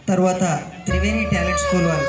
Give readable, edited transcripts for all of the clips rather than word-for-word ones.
తర్వాత Triveni talent school వారు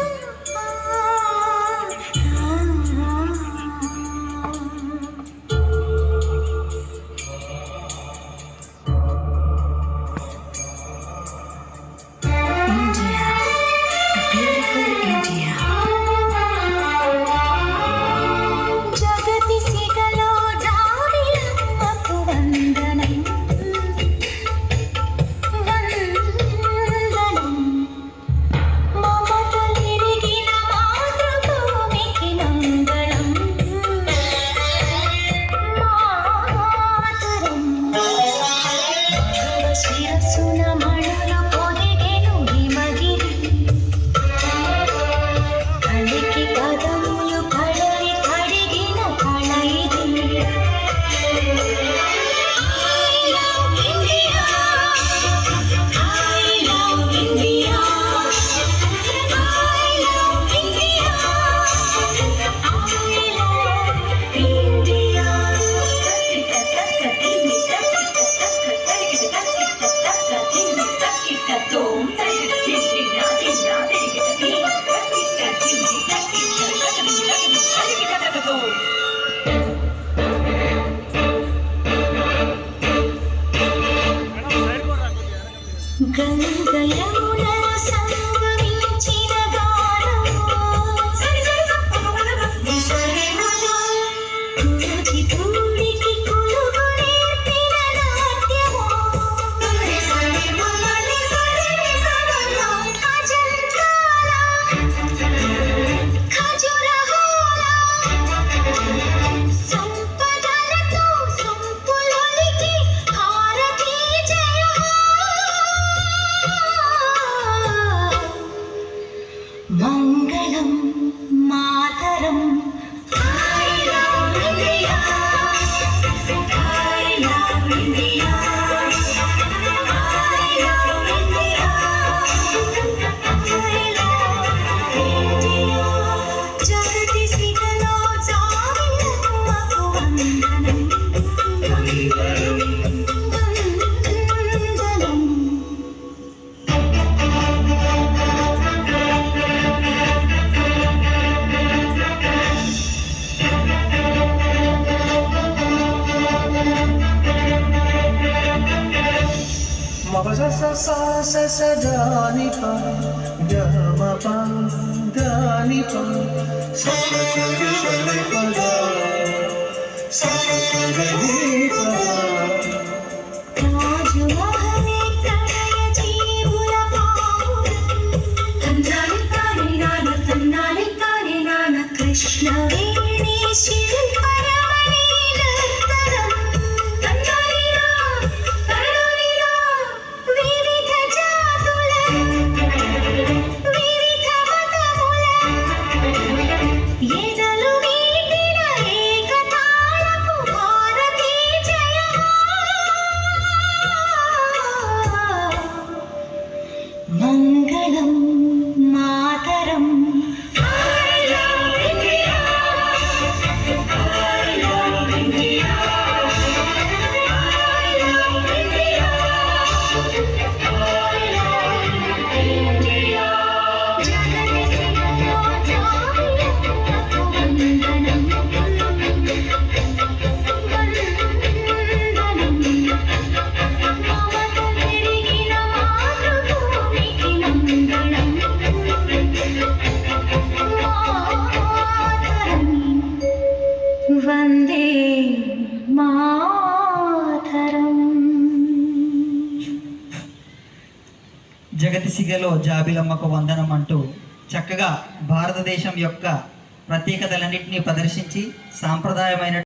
మంగళం మాతరం జగతి సిగలో జాబిలమ్మకు వందనం సజానిపా గమపా గానిపా ససరి పదా ససరిపా కృష్ణ వేణి శిల్పరమణి నర్తనం వివిధ జాతుల వివిధ మతముల ఎదలు వీటిన ఏకతాళపు భారతీ జయ మంగళం మాతరం వందే మాతరం. జగతి సిగలో జాబిలమ్మకు వందనం అంటూ చక్కగా భారతదేశం యొక్క ప్రత్యేకతలన్నింటినీ ప్రదర్శించి సాంప్రదాయమైన